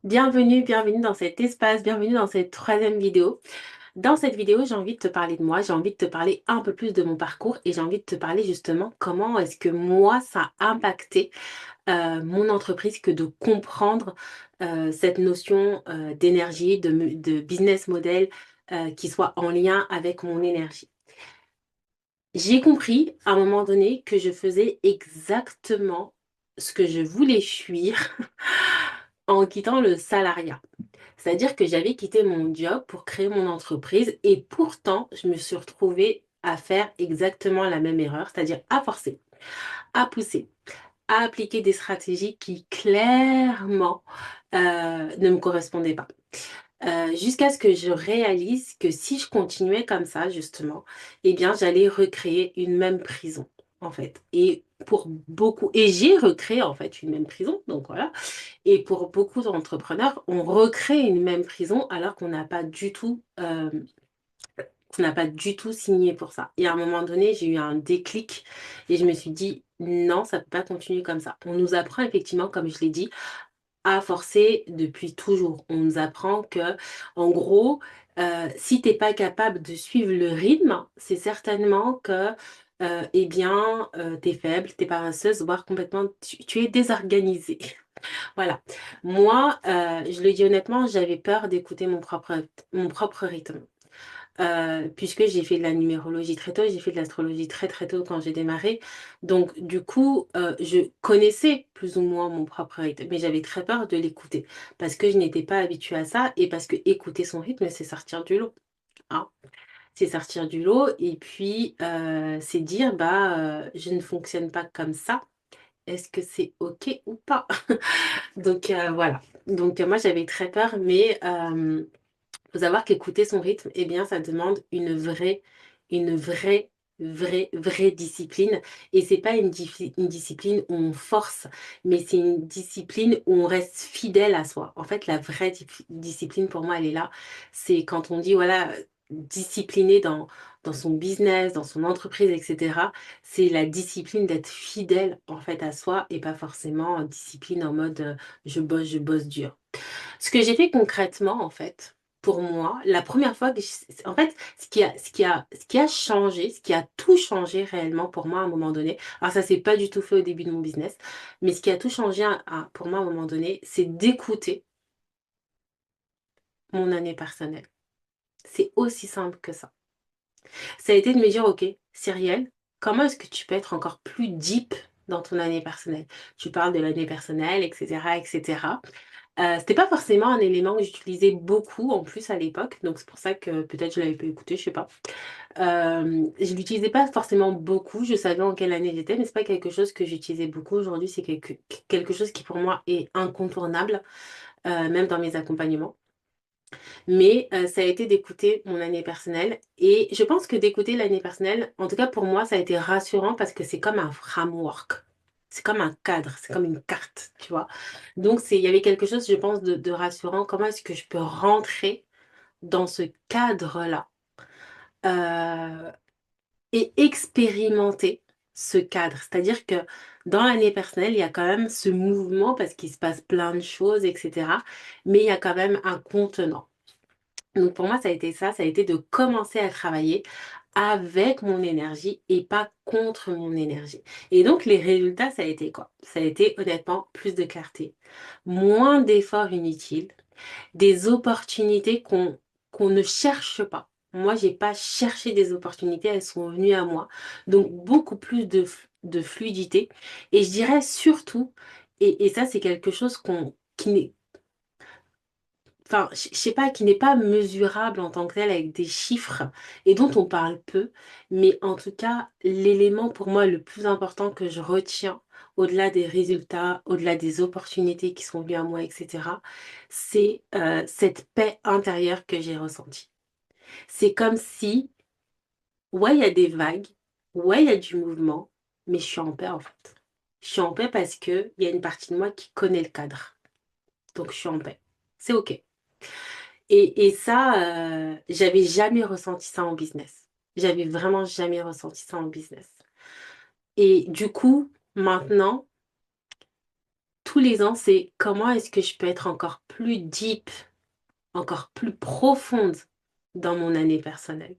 Bienvenue dans cet espace, bienvenue dans cette troisième vidéo. Dans cette vidéo, j'ai envie de te parler de moi, j'ai envie de te parler un peu plus de mon parcours et j'ai envie de te parler justement comment est-ce que moi, ça a impacté mon entreprise que de comprendre cette notion d'énergie, de business model qui soit en lien avec mon énergie. J'ai compris à un moment donné que je faisais exactement ce que je voulais fuir en quittant le salariat. C'est-à-dire que j'avais quitté mon job pour créer mon entreprise et pourtant, je me suis retrouvée à faire exactement la même erreur, c'est-à-dire à forcer, à pousser, à appliquer des stratégies qui clairement ne me correspondaient pas. Jusqu'à ce que je réalise que si je continuais comme ça, justement, eh bien, j'allais recréer une même prison, en fait. Et pour beaucoup, et j'ai recréé en fait une même prison, donc voilà. Et pour beaucoup d'entrepreneurs, on recrée une même prison alors qu'on n'a pas du tout signé pour ça. Et à un moment donné, j'ai eu un déclic et je me suis dit, non, ça ne peut pas continuer comme ça. On nous apprend effectivement, comme je l'ai dit, à forcer depuis toujours. On nous apprend que, en gros, si t'es pas capable de suivre le rythme, c'est certainement que, eh bien, t'es faible, t'es paresseuse, voire complètement, tu es désorganisée. Voilà. Moi, je le dis honnêtement, j'avais peur d'écouter mon propre rythme. Puisque j'ai fait de la numérologie très tôt, j'ai fait de l'astrologie très très tôt quand j'ai démarré. Donc du coup, je connaissais plus ou moins mon propre rythme, mais j'avais très peur de l'écouter parce que je n'étais pas habituée à ça et parce que écouter son rythme, c'est sortir du lot, hein. C'est sortir du lot et puis c'est dire, bah, je ne fonctionne pas comme ça. Est-ce que c'est OK ou pas? Donc voilà. Donc moi j'avais très peur, mais faut savoir qu'écouter son rythme, eh bien, ça demande une vraie discipline. Et c'est pas une discipline où on force, mais c'est une discipline où on reste fidèle à soi. En fait, la vraie discipline pour moi, elle est là. C'est quand on dit, voilà, discipliné dans son business, dans son entreprise, etc. C'est la discipline d'être fidèle, en fait, à soi et pas forcément discipline en mode je bosse dur. Ce que j'ai fait concrètement, en fait, pour moi, la première fois que en fait, ce qui a changé, ce qui a tout changé réellement pour moi à un moment donné, alors ça s'est pas du tout fait au début de mon business, mais ce qui a tout changé pour moi à un moment donné, c'est d'écouter mon année personnelle. C'est aussi simple que ça. Ça a été de me dire, OK, Cyrielle, comment est-ce que tu peux être encore plus deep dans ton année personnelle? Tu parles de l'année personnelle, etc., etc. C'était pas forcément un élément que j'utilisais beaucoup en plus à l'époque, donc c'est pour ça que peut-être je l'avais pas écouté, je sais pas. Je l'utilisais pas forcément beaucoup, je savais en quelle année j'étais, mais c'est pas quelque chose que j'utilisais beaucoup. Aujourd'hui, c'est quelque chose qui pour moi est incontournable, même dans mes accompagnements. Mais ça a été d'écouter mon année personnelle et je pense que d'écouter l'année personnelle, en tout cas pour moi, ça a été rassurant parce que c'est comme un framework. C'est comme un cadre, c'est comme une carte, tu vois. Donc il y avait quelque chose, je pense, de rassurant. Comment est-ce que je peux rentrer dans ce cadre-là euh, et expérimenter ce cadre? C'est-à-dire que dans l'année personnelle, il y a quand même ce mouvement parce qu'il se passe plein de choses, etc. Mais il y a quand même un contenant. Donc pour moi, ça a été ça, ça a été de commencer à travailler avec mon énergie et pas contre mon énergie. Et donc les résultats, ça a été quoi? Ça a été honnêtement plus de clarté, moins d'efforts inutiles, des opportunités qu'on ne cherche pas. Moi, j'ai pas cherché des opportunités, elles sont venues à moi. Donc beaucoup plus de fluidité. Et je dirais surtout, et ça c'est quelque chose qui n'est enfin, je sais pas, qui n'est pas mesurable en tant que tel avec des chiffres et dont on parle peu, mais en tout cas, l'élément pour moi le plus important que je retiens, au-delà des résultats, au-delà des opportunités qui sont venues à moi, etc., c'est cette paix intérieure que j'ai ressentie. C'est comme si, ouais, il y a des vagues, ouais, il y a du mouvement, mais je suis en paix en fait. Je suis en paix parce que il y a une partie de moi qui connaît le cadre. Donc je suis en paix. C'est OK. Et ça, j'avais jamais ressenti ça en business. J'avais vraiment jamais ressenti ça en business. Et du coup, maintenant, tous les ans, c'est comment est-ce que je peux être encore plus deep, encore plus profonde dans mon année personnelle.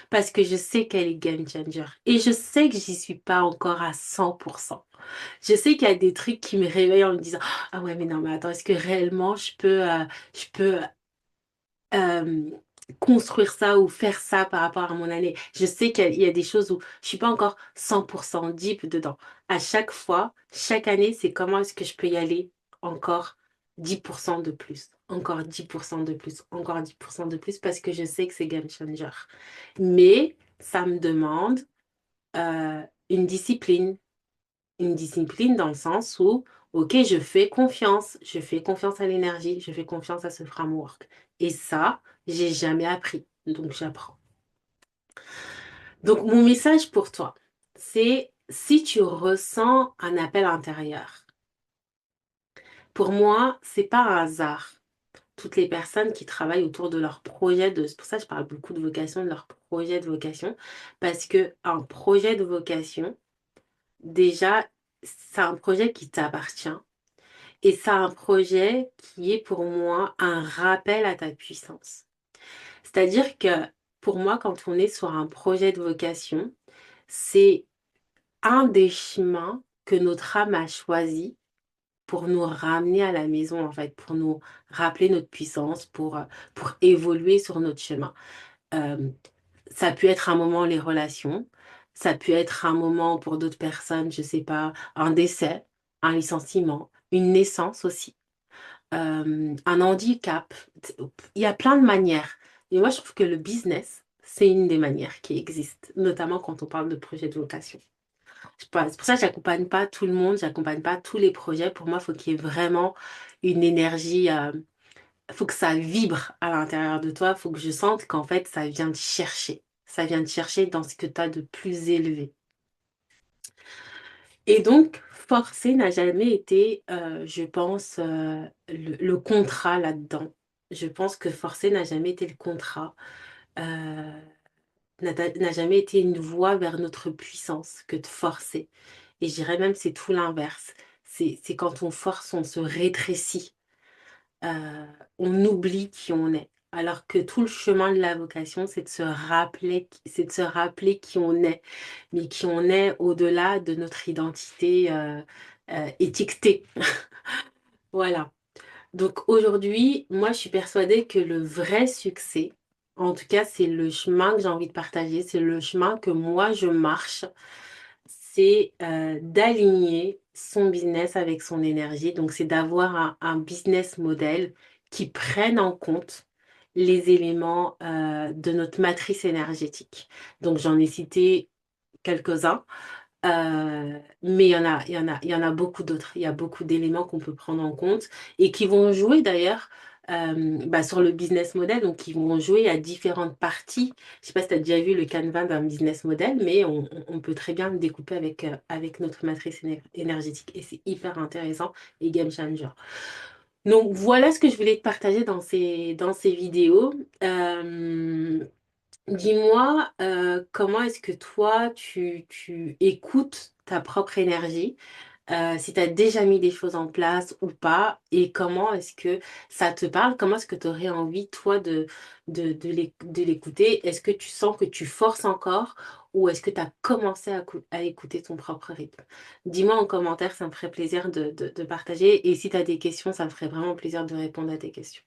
Parce que je sais qu'elle est game changer. Et je sais que j'y suis pas encore à 100%. Je sais qu'il y a des trucs qui me réveillent en me disant, ah ouais, mais non, mais attends, est-ce que réellement je peux euh, construire ça ou faire ça par rapport à mon année. Je sais qu'il y a des choses où je suis pas encore 100% deep dedans. À chaque fois, chaque année, c'est comment est-ce que je peux y aller encore 10% de plus, encore 10% de plus, encore 10% de plus, parce que je sais que c'est game changer. Mais ça me demande euh, une discipline, une discipline dans le sens où, ok, je fais confiance à l'énergie, je fais confiance à ce framework. Et ça, j'ai jamais appris, donc j'apprends. Donc mon message pour toi, c'est si tu ressens un appel intérieur, pour moi, c'est pas un hasard. Toutes les personnes qui travaillent autour de leur projet c'est pour ça que je parle beaucoup de vocation, de leur projet de vocation, parce que un projet de vocation, déjà, c'est un projet qui t'appartient. Et c'est un projet qui est pour moi un rappel à ta puissance. C'est-à-dire que pour moi, quand on est sur un projet de vocation, c'est un des chemins que notre âme a choisi pour nous ramener à la maison, en fait, pour nous rappeler notre puissance, pour évoluer sur notre chemin. Euh, Ça peut être un moment les relations, ça peut être un moment pour d'autres personnes, je sais pas, un décès, un licenciement, une naissance aussi. Un handicap. Il y a plein de manières. Et moi, je trouve que le business, c'est une des manières qui existent, notamment quand on parle de projet de vocation. C'est pour ça que j'accompagne pas tout le monde, j'accompagne pas tous les projets. Pour moi, il faut qu'il y ait vraiment une énergie, il faut que ça vibre à l'intérieur de toi, il faut que je sente qu'en fait, ça vient te chercher. Ça vient te chercher dans ce que tu as de plus élevé. Et donc, forcer n'a jamais été, je pense, le contrat là-dedans. Je pense que forcer n'a jamais été le contrat, euh, n'a jamais été une voie vers notre puissance que de forcer. Et je dirais même c'est tout l'inverse. C'est quand on force, on se rétrécit, euh, on oublie qui on est. Alors que tout le chemin de la vocation, c'est de se rappeler qui on est, mais qui on est au-delà de notre identité étiquetée. Voilà. Donc aujourd'hui, moi, je suis persuadée que le vrai succès, en tout cas, c'est le chemin que j'ai envie de partager, c'est le chemin que moi, je marche, c'est d'aligner son business avec son énergie. Donc, c'est d'avoir un business model qui prenne en compte les éléments de notre matrice énergétique. Donc, j'en ai cité quelques-uns. Mais il y en a beaucoup d'autres. Il y a beaucoup d'éléments qu'on peut prendre en compte et qui vont jouer d'ailleurs sur le business model. Donc, qui vont jouer à différentes parties. Je sais pas si tu as déjà vu le canevas d'un business model, mais on peut très bien le découper avec notre matrice énergétique. Et c'est hyper intéressant et game changer. Donc, voilà ce que je voulais te partager dans ces vidéos. Dis-moi, comment est-ce que toi, tu écoutes ta propre énergie, si tu as déjà mis des choses en place ou pas, et comment est-ce que ça te parle, comment est-ce que tu aurais envie, toi, de l'écouter? Est-ce que tu sens que tu forces encore ou est-ce que tu as commencé à écouter ton propre rythme? Dis-moi en commentaire, ça me ferait plaisir de partager, et si tu as des questions, ça me ferait vraiment plaisir de répondre à tes questions.